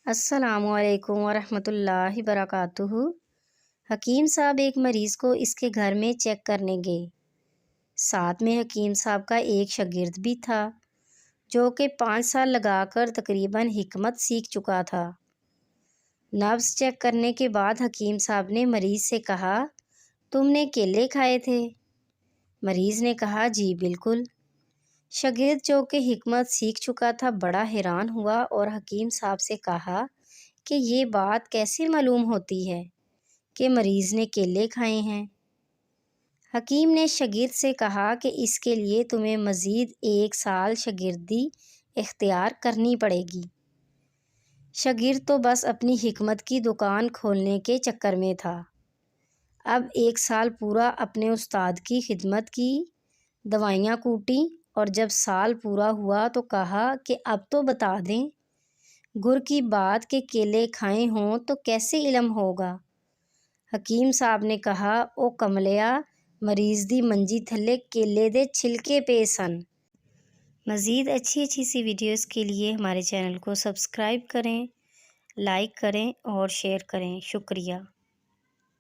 السلام علیکم ورحمۃ اللہ وبرکاتہ۔ حکیم صاحب ایک مریض کو اس کے گھر میں چیک کرنے گئے۔ ساتھ میں حکیم صاحب کا ایک شاگرد بھی تھا جو کہ 5 سال لگا کر تقریباً حکمت سیکھ چکا تھا۔ نبض چیک کرنے کے بعد حکیم صاحب نے مریض سے کہا، تم نے کیلے کھائے تھے؟ مریض نے کہا، جی بالکل۔ شاگرد جو کہ حکمت سیکھ چکا تھا بڑا حیران ہوا اور حکیم صاحب سے کہا کہ یہ بات کیسے معلوم ہوتی ہے کہ مریض نے کیلے کھائے ہیں؟ حکیم نے شاگرد سے کہا کہ اس کے لیے تمہیں مزید 1 سال شاگردی اختیار کرنی پڑے گی۔ شاگرد تو بس اپنی حکمت کی دکان کھولنے کے چکر میں تھا۔ اب 1 سال پورا اپنے استاد کی خدمت کی، دوائیاں کوٹی اور جب سال پورا ہوا تو کہا کہ اب تو بتا دیں، گر کی بات کہ کیلے کھائے ہوں تو کیسے علم ہوگا؟ حکیم صاحب نے کہا، او کملیا، مریض دی منجی تھلے کیلے دے چھلکے پے سن۔ مزید اچھی سی ویڈیوز کے لیے ہمارے چینل کو سبسکرائب کریں، لائک کریں اور شیئر کریں۔ شکریہ۔